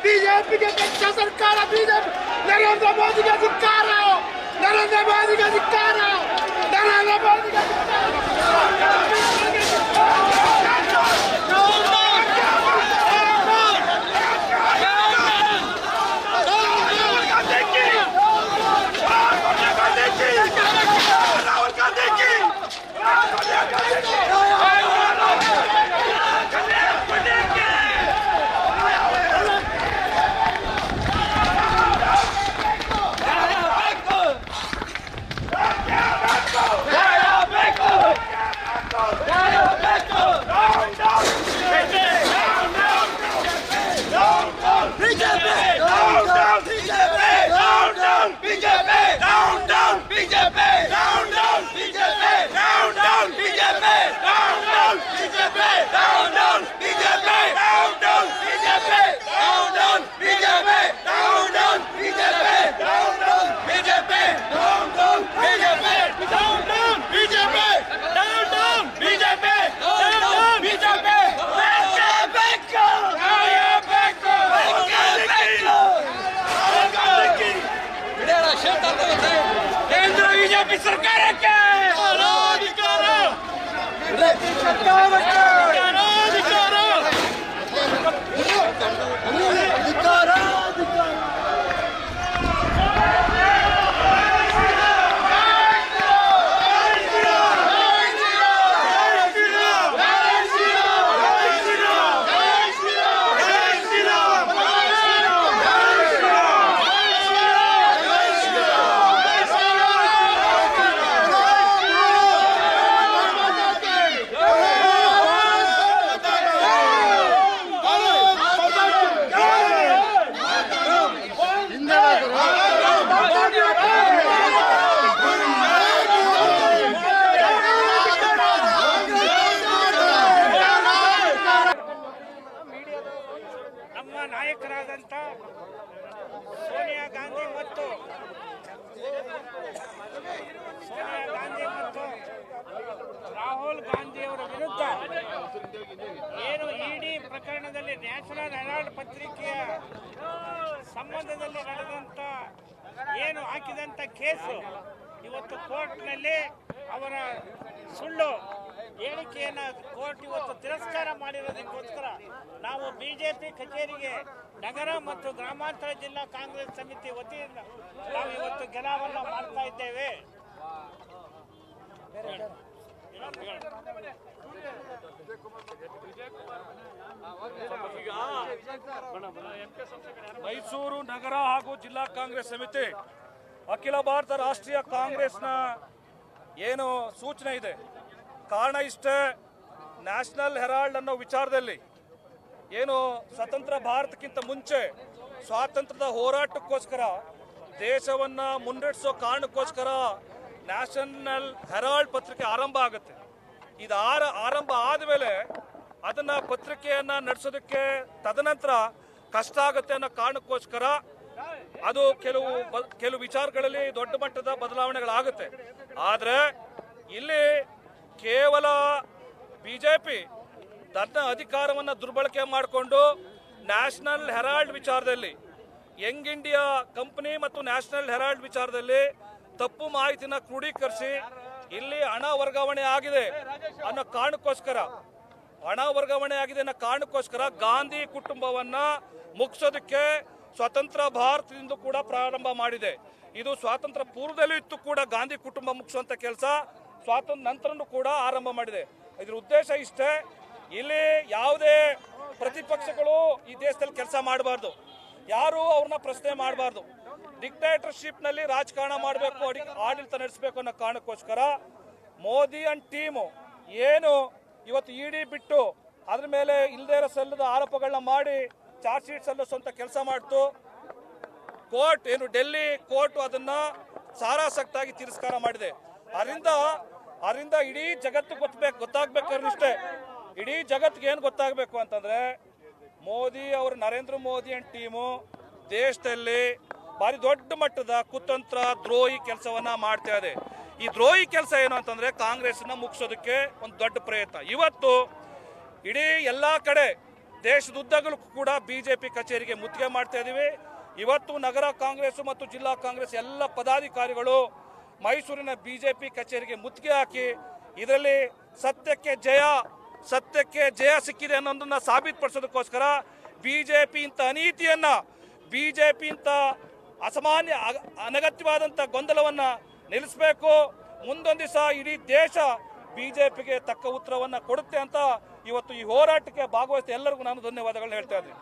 ಬಿಜೆಪಿಗೆ ಪಕ್ಷ ಸರ್ಕಾರ ಬಿಜೆಪಿ ನರೇಂದ್ರ ಮೋದಿಗೆ ಧಿಕ್ಕಾರ ನರೇಂದ್ರ ಮೋದಿಗೆ ಧಿಕ್ಕಾರ ನರೇಂದ್ರ ಮೋದಿಗೆ ಸರ್ಕಾರಕ್ಕೆ ನಾಯಕರಾದಂಥ ಸೋನಿಯಾ ಗಾಂಧಿ ಮತ್ತು ರಾಹುಲ್ ಗಾಂಧಿ ಅವರ ವಿರುದ್ಧ ಏನು ಇಡಿ ಪ್ರಕರಣದಲ್ಲಿ ನ್ಯಾಷನಲ್ ಹೆರಾಲ್ಡ್ ಪತ್ರಿಕೆಯ ಸಂಬಂಧದಲ್ಲಿ ನಡೆದಂತ ಏನು ಹಾಕಿದಂತ ಕೇಸು ಇವತ್ತು ಕೋರ್ಟ್ನಲ್ಲಿ ಅವರ ಸುಳ್ಳು ಹೇಳಿಕೆಯನ್ನು ಕೋರ್ಟ್ ಇವತ್ತು ತಿರಸ್ಕಾರ ಮಾಡಿರೋದಕ್ಕೋಸ್ಕರ ನಾವು ಬಿಜೆಪಿ ಕಚೇರಿಗೆ ನಗರ ಮತ್ತು ಗ್ರಾಮಾಂತರ ಜಿಲ್ಲಾ ಕಾಂಗ್ರೆಸ್ ಸಮಿತಿ ವತಿಯಿಂದ ನಾವು ಇವತ್ತು ಗೆಲುವನ್ನು ಮಾಡ್ತಾ ಇದ್ದೇವೆ. ಮೈಸೂರು ನಗರ ಹಾಗೂ ಜಿಲ್ಲಾ ಕಾಂಗ್ರೆಸ್ ಸಮಿತಿ ಅಖಿಲ ಭಾರತ ರಾಷ್ಟ್ರೀಯ ಕಾಂಗ್ರೆಸ್ನ ಏನು ಸೂಚನೆ ಇದೆ, ಕಾರಣ ಇಷ್ಟೇ. ನ್ಯಾಷನಲ್ ಹೆರಾಲ್ಡ್ ಅನ್ನೋ ವಿಚಾರದಲ್ಲಿ ಏನು ಸ್ವತಂತ್ರ ಭಾರತಕ್ಕಿಂತ ಮುಂಚೆ ಸ್ವಾತಂತ್ರ್ಯದ ಹೋರಾಟಕ್ಕೋಸ್ಕರ ದೇಶವನ್ನ ಮುನ್ನಡೆಸೋ ಕಾರಣಕ್ಕೋಸ್ಕರ ನ್ಯಾಷನಲ್ ಹೆರಾಲ್ಡ್ ಪತ್ರಿಕೆ ಆರಂಭ ಆಗುತ್ತೆ. ಇದು ಆರಂಭ ಆದಮೇಲೆ ಅದನ್ನ ಪತ್ರಿಕೆಯನ್ನ ನಡೆಸೋದಕ್ಕೆ ತದನಂತರ ಕಷ್ಟ ಆಗುತ್ತೆ ಅನ್ನೋ ಕಾರಣಕ್ಕೋಸ್ಕರ ಅದು ಕೆಲವು ವಿಚಾರಗಳಲ್ಲಿ ದೊಡ್ಡ ಮಟ್ಟದ ಬದಲಾವಣೆಗಳಾಗುತ್ತೆ. ಆದರೆ ಇಲ್ಲಿ ಕೇವಲ ಬಿಜೆಪಿ ತನ್ನ ಅಧಿಕಾರವನ್ನು ದುರ್ಬಳಕೆ ಮಾಡಿಕೊಂಡು ನ್ಯಾಷನಲ್ ಹೆರಾಲ್ಡ್ ವಿಚಾರದಲ್ಲಿ ಯಂಗ್ ಇಂಡಿಯಾ ಕಂಪನಿ ಮತ್ತು ನ್ಯಾಷನಲ್ ಹೆರಾಲ್ಡ್ ವಿಚಾರದಲ್ಲಿ ತಪ್ಪು ಮಾಹಿತಿನ ಕ್ರೋಢೀಕರಿಸಿ ಇಲ್ಲಿ ಹಣ ವರ್ಗಾವಣೆ ಆಗಿದೆ ಅನ್ನೋ ಕಾರಣಕ್ಕೋಸ್ಕರ ಗಾಂಧಿ ಕುಟುಂಬವನ್ನ ಮುಗಿಸೋದಕ್ಕೆ ಸ್ವತಂತ್ರ ಭಾರತದಿಂದ ಕೂಡ ಪ್ರಾರಂಭ ಮಾಡಿದೆ. ಇದು ಸ್ವಾತಂತ್ರ್ಯ ಪೂರ್ವದಲ್ಲೂ ಇತ್ತು ಕೂಡ ಗಾಂಧಿ ಕುಟುಂಬ ಮುಗಿಸುವಂತ ಕೆಲಸ ಸ್ವಾತಂತ್ರ್ಯ ನಂತರನೂ ಕೂಡ ಆರಂಭ ಮಾಡಿದೆ. ಇದರ ಉದ್ದೇಶ ಇಷ್ಟೇ, ಇಲ್ಲಿ ಯಾವುದೇ ಪ್ರತಿಪಕ್ಷಗಳು ಈ ದೇಶದಲ್ಲಿ ಕೆಲಸ ಮಾಡಬಾರ್ದು, ಯಾರು ಅವ್ರನ್ನ ಪ್ರಶ್ನೆ ಮಾಡಬಾರ್ದು, ಡಿಕ್ಟೇಟರ್ಶಿಪ್ ನಲ್ಲಿ ರಾಜಕಾರಣ ಮಾಡಬೇಕು, ಆಡಳಿತ ನಡೆಸಬೇಕು ಅನ್ನೋ ಕಾರಣಕ್ಕೋಸ್ಕರ ಮೋದಿ ಅಂಡ್ ಟೀಮು ಏನು ಇವತ್ತು ಇಡಿ ಬಿಟ್ಟು ಅದ್ರ ಮೇಲೆ ಇಲ್ಲದೇ ಸಲ್ಲದ ಆರೋಪಗಳನ್ನ ಮಾಡಿ ಚಾರ್ಜ್ ಶೀಟ್ ಸಲ್ಲಿಸುವಂತ ಕೆಲಸ ಮಾಡ್ತು. ಕೋರ್ಟ್ ಏನು ಡೆಲ್ಲಿ ಕೋರ್ಟ್ ಅದನ್ನ ಸಾರಾಸಕ್ತಾಗಿ ತಿರಸ್ಕಾರ ಮಾಡಿದೆ. ಅದರಿಂದ ಇಡೀ ಜಗತ್ತು ಗೊತ್ತಾಗ್ಬೇಕಾದ್ರೆ ಇಡೀ ಜಗತ್ತಿಗೆ ಏನು ಗೊತ್ತಾಗಬೇಕು ಅಂತಂದ್ರೆ ಮೋದಿ ಅವರು ನರೇಂದ್ರ ಮೋದಿ ಅಂಡ್ ಟೀಮು ದೇಶದಲ್ಲಿ ಭಾರಿ ದೊಡ್ಡ ಮಟ್ಟದ ಕುತಂತ್ರ ದ್ರೋಹಿ ಕೆಲಸವನ್ನ ಮಾಡ್ತಾ ಇದೆ. ಈ ದ್ರೋಹಿ ಕೆಲಸ ಏನು ಅಂತಂದ್ರೆ ಕಾಂಗ್ರೆಸ್ನ ಮುಗಿಸೋದಕ್ಕೆ ಒಂದು ದೊಡ್ಡ ಪ್ರಯತ್ನ. ಇವತ್ತು ಇಡೀ ಎಲ್ಲಾ ಕಡೆ ದೇಶದುದ್ದಗಲೂ ಕೂಡ ಬಿಜೆಪಿ ಕಚೇರಿಗೆ ಮುತ್ತಿಗೆ ಮಾಡ್ತಾ ಇದೀವಿ. ಇವತ್ತು ನಗರ ಕಾಂಗ್ರೆಸ್ ಮತ್ತು ಜಿಲ್ಲಾ ಕಾಂಗ್ರೆಸ್ ಎಲ್ಲ ಪದಾಧಿಕಾರಿಗಳು ಮೈಸೂರಿನ ಬಿಜೆಪಿ ಕಚೇರಿಗೆ ಮುತ್ತಿಗೆ ಹಾಕಿ ಇದರಲ್ಲಿ ಸತ್ಯಕ್ಕೆ ಜಯ ಸಿಕ್ಕಿದೆ ಅನ್ನೋದನ್ನ ಸಾಬೀತುಪಡಿಸೋದಕ್ಕೋಸ್ಕರ ಬಿಜೆಪಿ ಇಂಥ ಅನೀತಿಯನ್ನ, ಬಿಜೆಪಿ ಇಂಥ ಅಸಾಮಾನ್ಯ ಅನಗತ್ಯವಾದಂಥ ಗೊಂದಲವನ್ನ ನಿಲ್ಲಿಸಬೇಕು. ಮುಂದೊಂದು ದಿವಸ ಇಡೀ ದೇಶ ಬಿಜೆಪಿಗೆ ತಕ್ಕ ಉತ್ತರವನ್ನ ಕೊಡುತ್ತೆ ಅಂತ ಇವತ್ತು ಈ ಹೋರಾಟಕ್ಕೆ ಭಾಗವಹಿಸಿದ ಎಲ್ಲರಿಗೂ ನಾನು ಧನ್ಯವಾದಗಳನ್ನ ಹೇಳ್ತಾ ಇದ್ದೀನಿ.